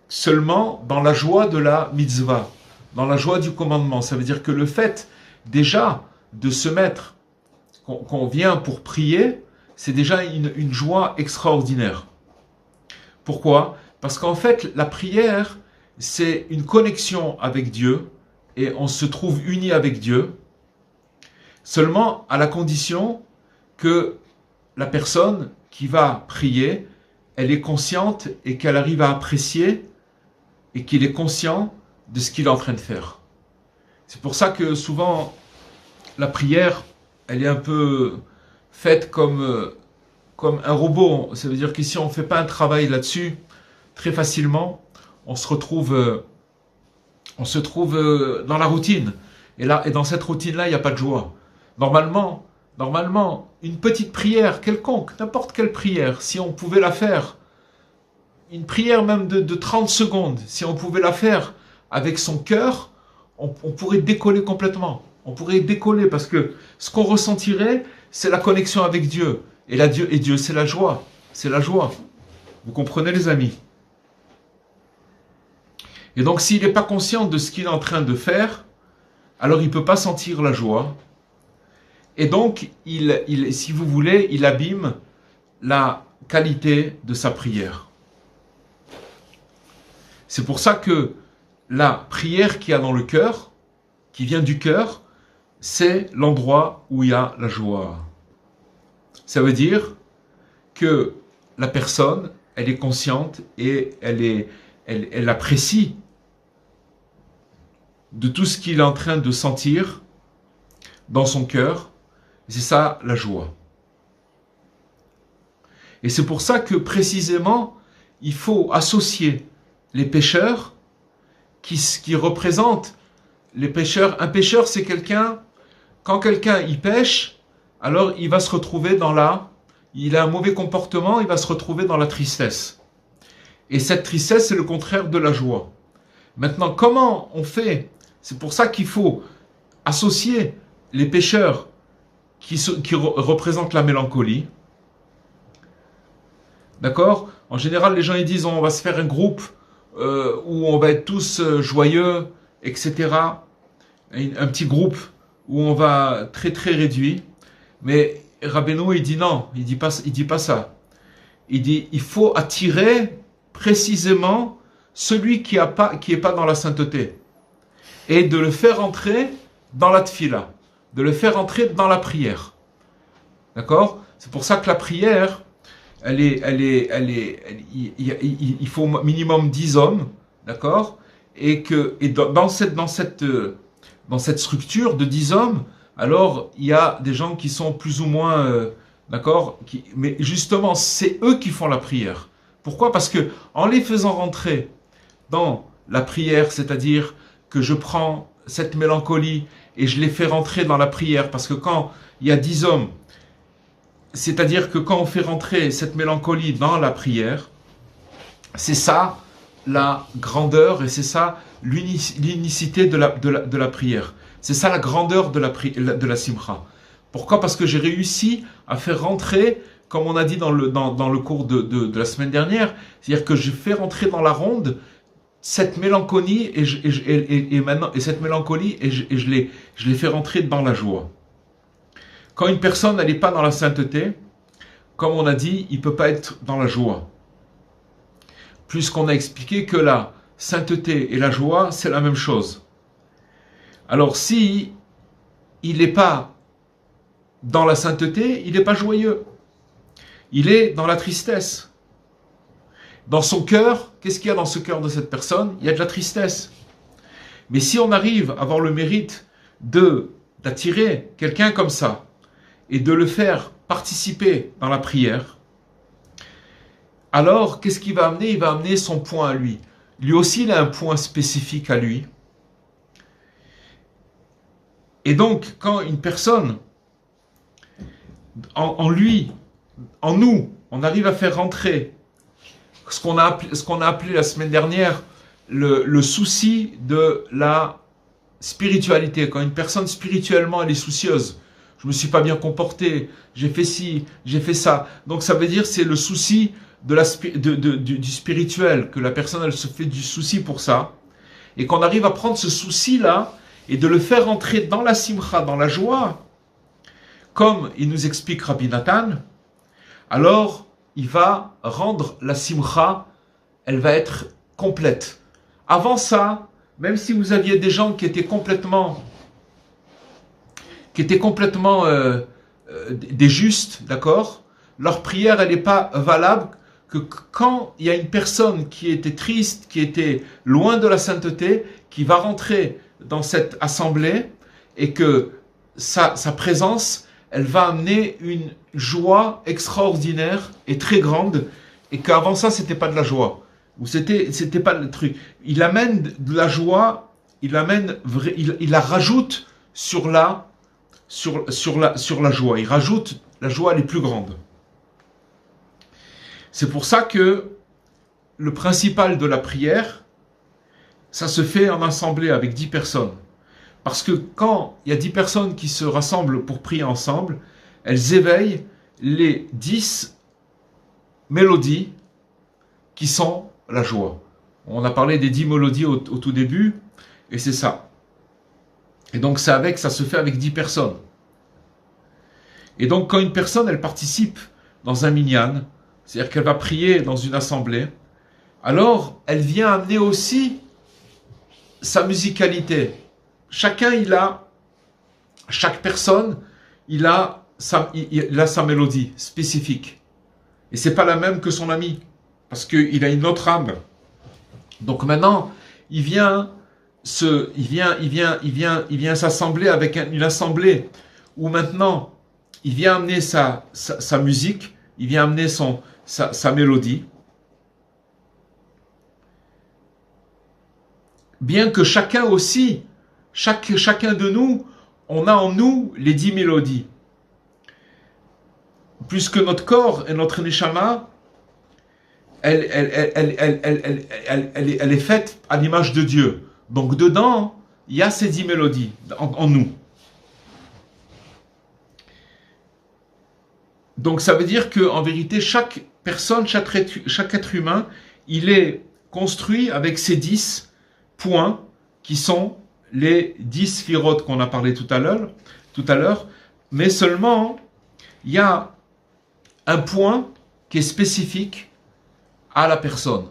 seulement dans la joie de la mitzvah, dans la joie du commandement. Ça veut dire que le fait déjà de se mettre, qu'on vient pour prier, c'est déjà une joie extraordinaire. Pourquoi? Parce qu'en fait, la prière, c'est une connexion avec Dieu et on se trouve uni avec Dieu seulement à la condition que la personne qui va prier, elle est consciente et qu'elle arrive à apprécier et qu'il est conscient de ce qu'il est en train de faire. C'est pour ça que souvent, la prière, elle est un peu faite comme un robot. Ça veut dire que si on ne fait pas un travail là-dessus, très facilement, on se retrouve dans la routine. Et dans cette routine-là, il n'y a pas de joie. Normalement, une petite prière quelconque, n'importe quelle prière, si on pouvait la faire, une prière même de 30 secondes, si on pouvait la faire avec son cœur, on pourrait décoller complètement. On pourrait décoller parce que ce qu'on ressentirait, c'est la connexion avec Dieu. Et Dieu, c'est la joie. C'est la joie. Vous comprenez, les amis? Et donc, s'il n'est pas conscient de ce qu'il est en train de faire, alors il ne peut pas sentir la joie. Et donc, si vous voulez, il abîme la qualité de sa prière. C'est pour ça que la prière qu'il y a dans le cœur, qui vient du cœur, c'est l'endroit où il y a la joie. Ça veut dire que la personne, elle est consciente et elle apprécie de tout ce qu'il est en train de sentir dans son cœur. C'est ça la joie. Et c'est pour ça que précisément, il faut associer les pécheurs qui représentent les pécheurs. Un pécheur, c'est quelqu'un, quand quelqu'un y pêche, alors il va se retrouver il a un mauvais comportement, il va se retrouver dans la tristesse. Et cette tristesse, c'est le contraire de la joie. Maintenant, comment on fait? C'est pour ça qu'il faut associer les pécheurs qui représentent la mélancolie. D'accord? En général, les gens ils disent on va se faire un groupe où on va être tous joyeux, etc. Un petit groupe où on va très très réduit. Mais Rabbeinu il dit non, il dit pas ça. Il dit il faut attirer précisément celui qui est pas dans la sainteté et de le faire entrer dans la tfila, de le faire entrer dans la prière. D'accord? C'est pour ça que la prière, il faut minimum 10 hommes, d'accord? Et dans cette structure de 10 hommes, alors il y a des gens qui sont plus ou moins, d'accord? Mais justement, c'est eux qui font la prière. Pourquoi? Parce que en les faisant rentrer dans la prière, c'est-à-dire que je prends cette mélancolie et je les fais rentrer dans la prière, parce que quand il y a 10 hommes, c'est-à-dire que quand on fait rentrer cette mélancolie dans la prière, c'est ça la grandeur et c'est ça l'unicité de la prière. C'est ça la grandeur de la simcha. Pourquoi? Parce que j'ai réussi à faire rentrer, comme on a dit dans le cours de la semaine dernière, c'est-à-dire que je fais rentrer dans la ronde cette mélancolie et cette mélancolie et je les fais rentrer dans la joie. Quand une personne n'est pas dans la sainteté, comme on a dit, il ne peut pas être dans la joie. Puisqu'on a expliqué que la sainteté et la joie, c'est la même chose. Alors si il n'est pas dans la sainteté, il n'est pas joyeux. Il est dans la tristesse. Dans son cœur, qu'est-ce qu'il y a dans ce cœur de cette personne? Il y a de la tristesse. Mais si on arrive à avoir le mérite d'attirer quelqu'un comme ça, et de le faire participer dans la prière, alors qu'est-ce qu'il va amener? Il va amener son point à lui. Lui aussi, il a un point spécifique à lui. Et donc, quand une personne, en nous, on arrive à faire rentrer ce qu'on a appelé la semaine dernière le souci de la spiritualité. Quand une personne spirituellement, elle est soucieuse, je me suis pas bien comporté, j'ai fait ci, j'ai fait ça. Donc ça veut dire c'est le souci du spirituel, que la personne elle se fait du souci pour ça. Et qu'on arrive à prendre ce souci-là et de le faire entrer dans la simcha, dans la joie, comme il nous explique Rabbi Nathan, alors il va rendre la simcha, elle va être complète. Avant ça, même si vous aviez des gens qui étaient complètement des justes, d'accord? Leur prière, elle n'est pas valable que quand il y a une personne qui était triste, qui était loin de la sainteté, qui va rentrer dans cette assemblée et que sa présence, elle va amener une joie extraordinaire et très grande et qu'avant ça, c'était pas de la joie. Ou c'était pas le truc. Il amène de la joie, il la rajoute sur la joie. Il rajoute la joie les plus grandes. C'est pour ça que le principal de la prière, ça se fait en assemblée avec 10 personnes. Parce que quand il y a 10 personnes qui se rassemblent pour prier ensemble, elles éveillent les 10 mélodies qui sont la joie. On a parlé des 10 mélodies au tout début, et c'est ça. Et donc ça se fait avec 10 personnes. Et donc quand une personne, elle participe dans un minyan, c'est-à-dire qu'elle va prier dans une assemblée, alors elle vient amener aussi sa musicalité. Chacun, il a chaque personne, il a sa mélodie spécifique. Et c'est pas la même que son ami, parce qu'il a une autre âme. Donc maintenant, il vient s'assembler avec une assemblée où maintenant, il vient amener sa musique, il vient amener sa mélodie. Bien que chacun aussi, chacun de nous, on a en nous les 10 mélodies. Puisque notre corps et notre neshama, elle est faite à l'image de Dieu. Donc dedans, il y a ces 10 mélodies en nous. Donc ça veut dire qu'en vérité, chaque personne, chaque être humain, il est construit avec ces 10 points qui sont les 10 sphirotes qu'on a parlé tout à l'heure, mais seulement il y a un point qui est spécifique à la personne.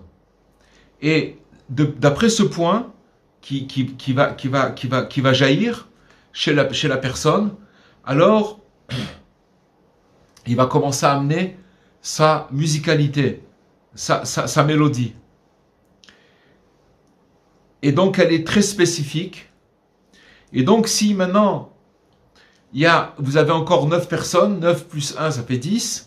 Et d'après ce point qui va jaillir chez la personne, alors il va commencer à amener sa musicalité, sa mélodie. Et donc elle est très spécifique. Et donc si maintenant vous avez encore 9 personnes, 9 plus 1 ça fait 10,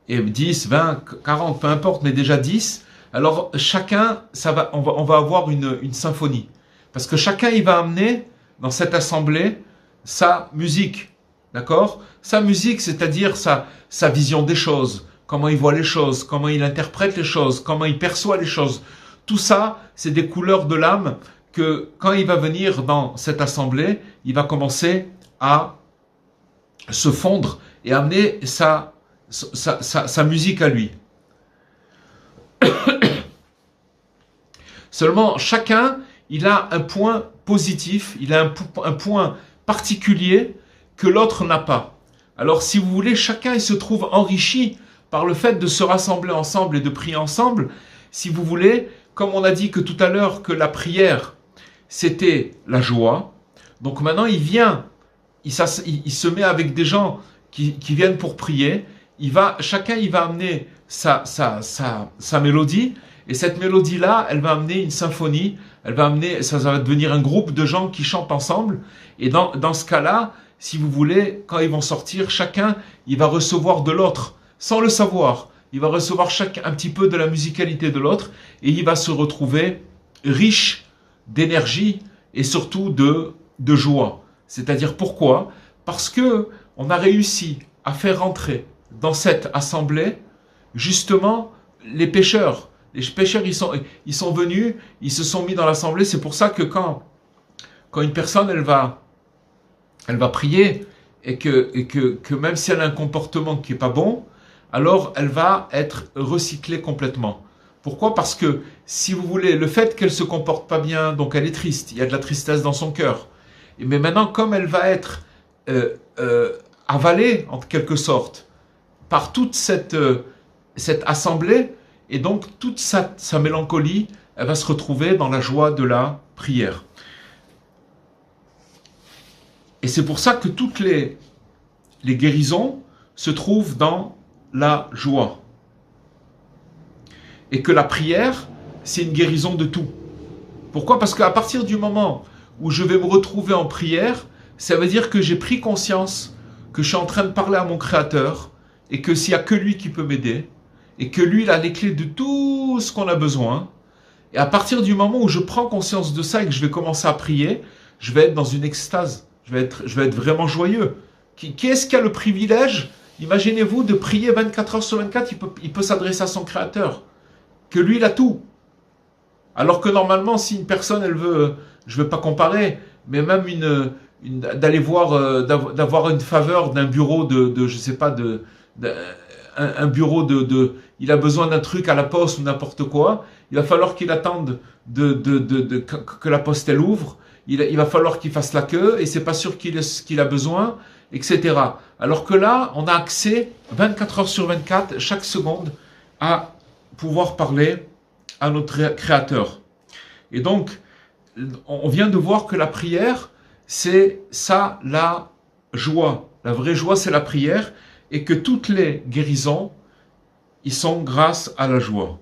et 10, 20, 40, peu importe, mais déjà 10, alors chacun, on va avoir une symphonie. Parce que chacun il va amener dans cette assemblée sa musique. D'accord? Sa musique, c'est-à-dire sa vision des choses, comment il voit les choses, comment il interprète les choses, comment il perçoit les choses. Tout ça, c'est des couleurs de l'âme que quand il va venir dans cette assemblée, il va commencer à se fondre et amener sa musique à lui. Seulement, chacun, il a un point positif, il a un point particulier que l'autre n'a pas. Alors, si vous voulez, chacun il se trouve enrichi par le fait de se rassembler ensemble et de prier ensemble. Si vous voulez, comme on a dit que tout à l'heure que la prière, c'était la joie. Donc maintenant, il se met avec des gens qui viennent pour prier. Chacun il va amener sa mélodie. Et cette mélodie-là, elle va amener une symphonie. Ça va devenir un groupe de gens qui chantent ensemble. Et dans ce cas-là, si vous voulez, quand ils vont sortir, chacun, il va recevoir de l'autre, sans le savoir. Il va recevoir un petit peu de la musicalité de l'autre, et il va se retrouver riche d'énergie et surtout de joie. C'est-à-dire pourquoi? Parce que on a réussi à faire rentrer dans cette assemblée, justement, les pécheurs. Les pécheurs, ils sont venus, ils se sont mis dans l'assemblée. C'est pour ça que quand une personne, elle va prier et que même si elle a un comportement qui est pas bon, alors elle va être recyclée complètement. Pourquoi? Parce que, si vous voulez, le fait qu'elle se comporte pas bien, donc elle est triste, il y a de la tristesse dans son cœur. Mais maintenant, comme elle va être avalée, en quelque sorte, par toute cette assemblée, et donc toute sa mélancolie, elle va se retrouver dans la joie de la prière. Et c'est pour ça que toutes les guérisons se trouvent dans la joie. Et que la prière, c'est une guérison de tout. Pourquoi? Parce qu'à partir du moment où je vais me retrouver en prière, ça veut dire que j'ai pris conscience que je suis en train de parler à mon Créateur et que s'il n'y a que lui qui peut m'aider et que lui, il a les clés de tout ce qu'on a besoin. Et à partir du moment où je prends conscience de ça et que je vais commencer à prier, je vais être dans une extase. Je vais être vraiment joyeux. Qui est-ce qui a le privilège, imaginez-vous, de prier 24 heures sur 24, il peut s'adresser à son Créateur. Que lui, il a tout. Alors que normalement, si une personne, elle veut, je ne veux pas comparer, mais même d'aller voir, d'avoir une faveur d'un bureau je sais pas, un bureau il a besoin d'un truc à la poste ou n'importe quoi, il va falloir qu'il attende que la poste elle ouvre, il va falloir qu'il fasse la queue et c'est pas sûr qu'il a besoin, etc. Alors que là, on a accès 24 heures sur 24, chaque seconde, à pouvoir parler à notre Créateur. Et donc, on vient de voir que la prière, c'est ça la joie. La vraie joie, c'est la prière, et que toutes les guérisons, ils sont grâce à la joie.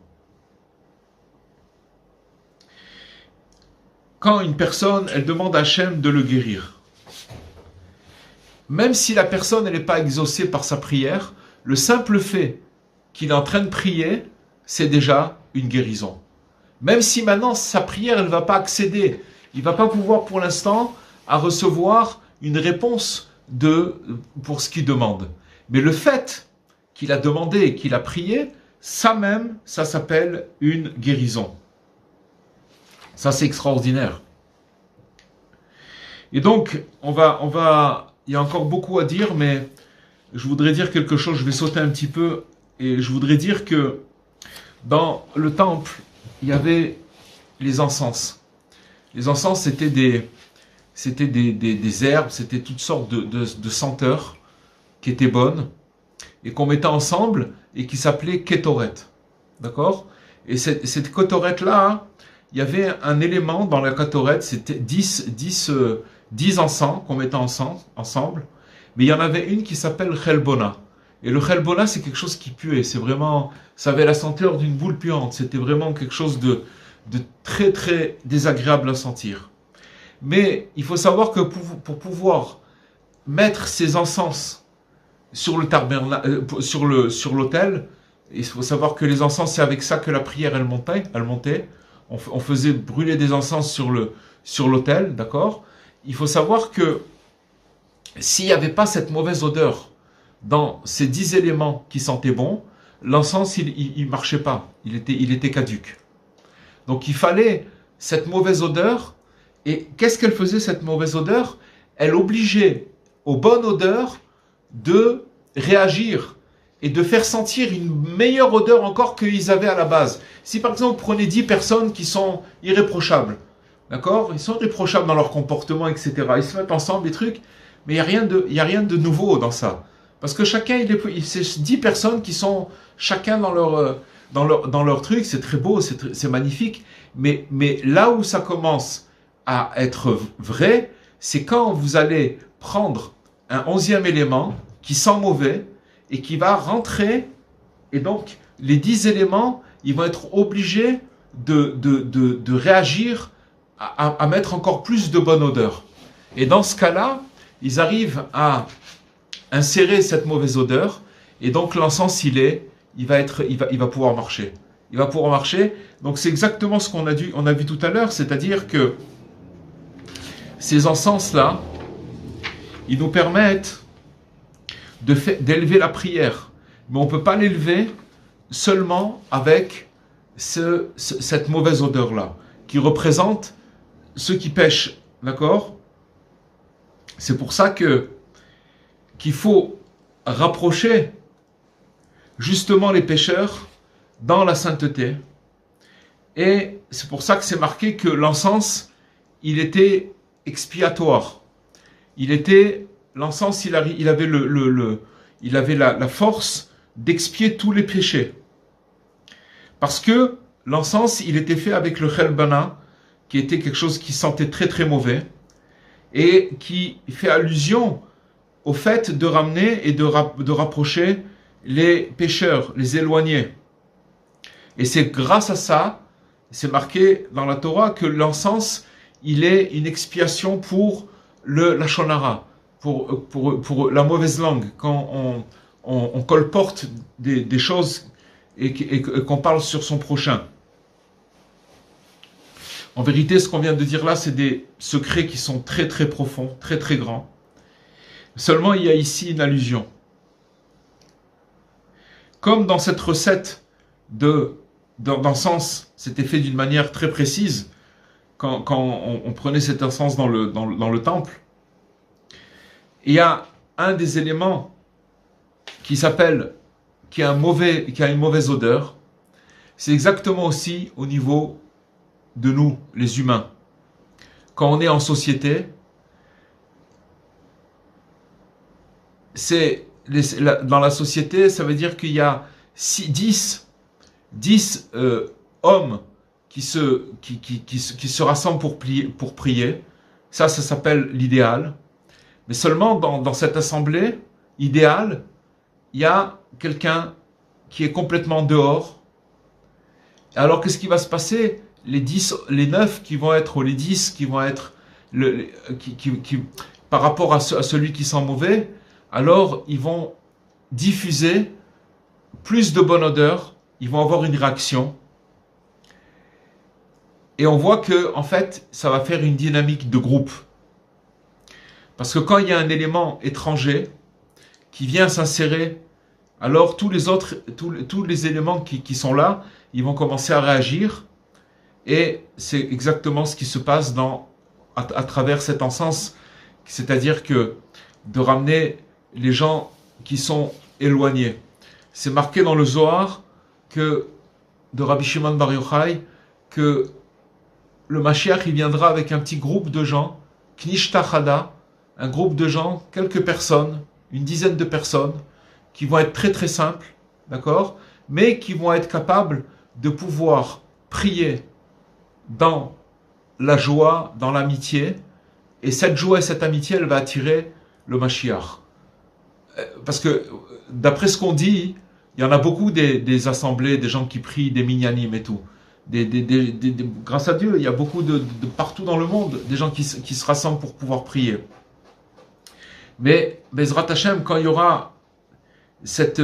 Quand une personne, elle demande à Hachem de le guérir, même si la personne n'est pas exaucée par sa prière, le simple fait qu'il est en train de prier, c'est déjà une guérison. Même si maintenant sa prière, elle ne va pas accéder, il ne va pas pouvoir pour l'instant à recevoir une réponse pour ce qu'il demande. Mais le fait qu'il a demandé, qu'il a prié, ça même, ça s'appelle une guérison. Ça, c'est extraordinaire. Et donc, il y a encore beaucoup à dire, mais je voudrais dire quelque chose, je vais sauter un petit peu, et je voudrais dire que dans le temple, il y avait les encens. Les encens, c'était des herbes, c'était toutes sortes de senteurs qui étaient bonnes, et qu'on mettait ensemble, et qui s'appelait Kétoret. D'accord? Et cette Kétoret-là, hein, il y avait un élément dans la Kétoret, c'était 10 encens qu'on mettait ensemble, mais il y en avait une qui s'appelle Chelbona. Et le Chelbona, c'est quelque chose qui puait, c'est vraiment, ça avait la senteur d'une boule puante, c'était vraiment quelque chose de très très désagréable à sentir. Mais il faut savoir que pour pouvoir mettre ces encens sur le sur l'autel, il faut savoir que les encens, c'est avec ça que la prière elle montait. On faisait brûler des encens sur l'autel, d'accord? Il faut savoir que s'il n'y avait pas cette mauvaise odeur dans ces 10 éléments qui sentaient bon, l'encens il marchait pas, il était caduc. Donc il fallait cette mauvaise odeur. Et qu'est-ce qu'elle faisait, cette mauvaise odeur? Elle obligeait aux bonnes odeurs de réagir et de faire sentir une meilleure odeur encore qu'ils avaient à la base. Si par exemple vous prenez 10 personnes qui sont irréprochables, d'accord? Ils sont irréprochables dans leur comportement, etc. Ils se mettent ensemble, des trucs, mais il n'y a rien de nouveau dans ça. Parce que chacun, c'est 10 personnes qui sont chacun dans leur truc, c'est très beau, c'est magnifique, mais là où ça commence à être vrai, c'est quand vous allez prendre un 11e élément qui sent mauvais et qui va rentrer, et donc les 10 éléments, ils vont être obligés de réagir à mettre encore plus de bonne odeur. Et dans ce cas-là, ils arrivent à insérer cette mauvaise odeur, et donc l'encens, il va pouvoir marcher. Il va pouvoir marcher. Donc c'est exactement ce qu'on a vu tout à l'heure, c'est-à-dire que ces encens-là, ils nous permettent d'élever la prière. Mais on ne peut pas l'élever seulement avec cette mauvaise odeur-là, qui représente ceux qui pêchent. D'accord? C'est pour ça qu'il faut rapprocher justement les pécheurs dans la sainteté. Et c'est pour ça que c'est marqué que l'encens, il était expiatoire. L'encens, il avait la force d'expier tous les péchés. Parce que l'encens, il était fait avec le chelbana, qui était quelque chose qui sentait très très mauvais, et qui fait allusion au fait de ramener et de rapprocher les pécheurs, les éloigner. Et c'est grâce à ça, c'est marqué dans la Torah, que l'encens, il est une expiation pour la lachon hara, pour la mauvaise langue. Quand on colporte des choses et qu'on parle sur son prochain. En vérité, ce qu'on vient de dire là, c'est des secrets qui sont très très profonds, très très grands. Seulement, il y a ici une allusion. Comme dans cette recette d'encens, c'était fait d'une manière très précise, quand on prenait cet encens dans le temple, il y a un des éléments qui a une mauvaise odeur. C'est exactement aussi au niveau de nous, les humains. Quand on est en société, dans la société, ça veut dire qu'il y a 10 hommes qui se rassemblent pour prier. Ça s'appelle l'idéal. Mais seulement dans cette assemblée idéale, il y a quelqu'un qui est complètement dehors. Alors qu'est-ce qui va se passer? Les 9 qui vont être, ou les 10 qui vont être, par rapport à celui qui sent mauvais, alors ils vont diffuser plus de bonne odeur, ils vont avoir une réaction. Et on voit que, en fait, ça va faire une dynamique de groupe. Parce que quand il y a un élément étranger qui vient s'insérer, alors tous les éléments qui sont là, ils vont commencer à réagir. Et c'est exactement ce qui se passe à travers cet encens. C'est-à-dire que de ramener les gens qui sont éloignés. C'est marqué dans le Zohar de Rabbi Shimon Bar Yochai que le Mashiach il viendra avec un petit groupe de gens, Knishtachada, un groupe de gens, quelques personnes, une dizaine de personnes, qui vont être très très simples, d'accord, mais qui vont être capables de pouvoir prier dans la joie, dans l'amitié, et cette joie et cette amitié, elle va attirer le Mashiach. Parce que, d'après ce qu'on dit, il y en a beaucoup des assemblées, des gens qui prient, des minyanim et tout. Grâce à Dieu, il y a beaucoup de partout dans le monde, des gens qui se rassemblent pour pouvoir prier. Mais, Bezrat Hashem, quand il y aura cette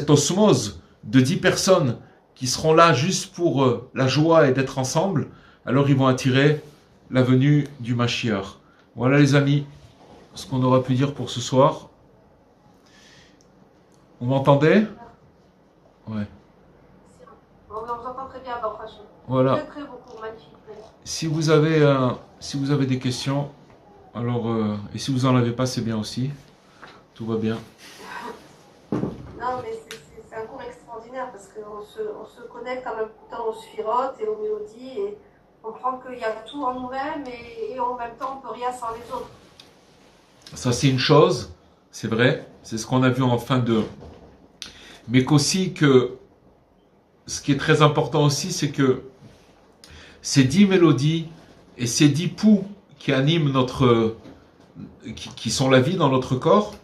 osmose de 10 personnes qui seront là juste pour la joie et d'être ensemble, alors ils vont attirer la venue du Mashiach. Voilà les amis, ce qu'on aura pu dire pour ce soir. Vous m'entendez? Ouais. On vous entend très bien, Baruch Hashem. Voilà. Très très beaucoup, magnifique. Si vous avez des questions, alors et si vous en avez pas, c'est bien aussi. Tout va bien. Non, mais c'est un cours extraordinaire parce qu'on se connecte en même temps aux sphirotes et aux mélodies et on comprend qu'il y a tout en nous-mêmes et en même temps on ne peut rien sans les autres. Ça c'est une chose, c'est vrai, c'est ce qu'on a vu en fin de... Mais qu'aussi que ce qui est très important aussi, c'est que ces 10 mélodies et ces 10 poux qui animent qui sont la vie dans notre corps,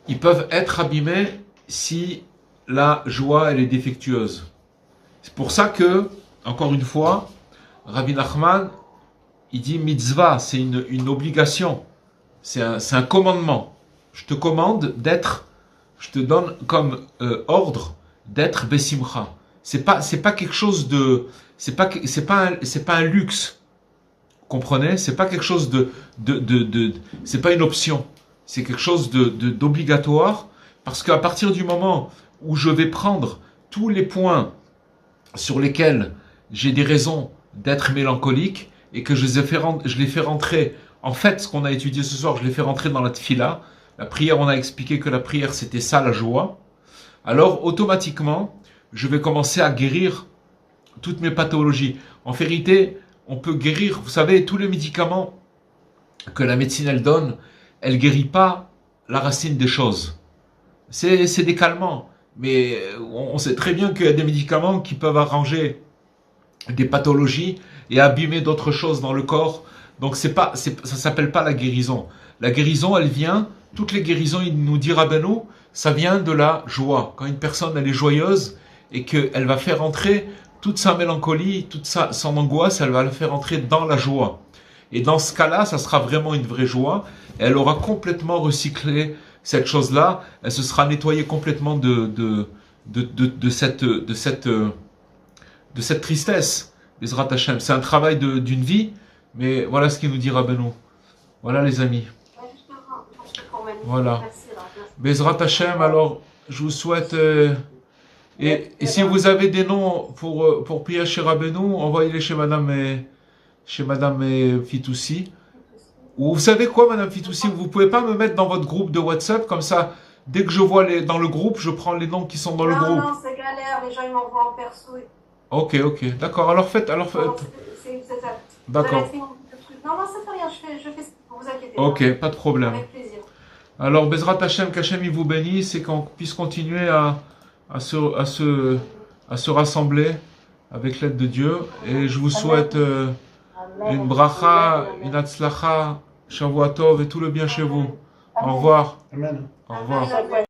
ils peuvent être abîmés si la joie elle est défectueuse. C'est pour ça que, encore une fois, Rabbi Nachman, il dit mitzvah, c'est une obligation, c'est un commandement. Je te commande je te donne comme ordre d'être besimcha. C'est pas quelque chose de, c'est pas un luxe. Comprenez? C'est pas quelque chose c'est pas une option. C'est quelque chose d'obligatoire parce qu'à partir du moment où je vais prendre tous les points sur lesquels j'ai des raisons d'être mélancolique et que je les fais rentrer, en fait, ce qu'on a étudié ce soir, je les fais rentrer dans la tfila. La prière, on a expliqué que la prière, c'était ça la joie. Alors, automatiquement, je vais commencer à guérir toutes mes pathologies. En vérité, on peut guérir, vous savez, tous les médicaments que la médecine, elle donne, elle guérit pas la racine des choses. C'est des calmants. Mais on sait très bien qu'il y a des médicaments qui peuvent arranger des pathologies et abîmer d'autres choses dans le corps. Donc ça s'appelle pas la guérison. La guérison, elle vient, toutes les guérisons, il nous dit Rabbeinu, ça vient de la joie. Quand une personne, elle est joyeuse et qu'elle va faire entrer toute sa mélancolie, toute son angoisse, elle va le faire entrer dans la joie. Et dans ce cas-là, ça sera vraiment une vraie joie. Et elle aura complètement recyclé cette chose-là. Elle se sera nettoyée complètement de cette tristesse. Bezrat Hashem. C'est un travail d'une vie, mais voilà ce qu'il nous dit Rabbeinu. Voilà les amis. Voilà. Bezrat Hashem, alors je vous souhaite... et si vous avez des noms pour prier chez Rabbeinu, envoyez-les chez Madame Fitoussi. Ou vous savez quoi, Madame Fitoussi, vous pouvez pas me mettre dans votre groupe de WhatsApp, comme ça, dès que je vois dans le groupe, je prends les noms qui sont dans le groupe. Non, c'est galère, les gens ils m'envoient en perso. Ok, d'accord, alors faites. D'accord. Non, ça fait rien, je fais, vous inquiétez pas. Ok, pas de problème. Avec plaisir. Alors, Bezrat Hashem, qu'Hachem il vous bénisse et qu'on puisse continuer à se rassembler avec l'aide de Dieu. Et je vous souhaite une bracha, une hatzlacha, shavua tov et tout le bien chez vous. Au revoir. Amen. Au revoir. Amen.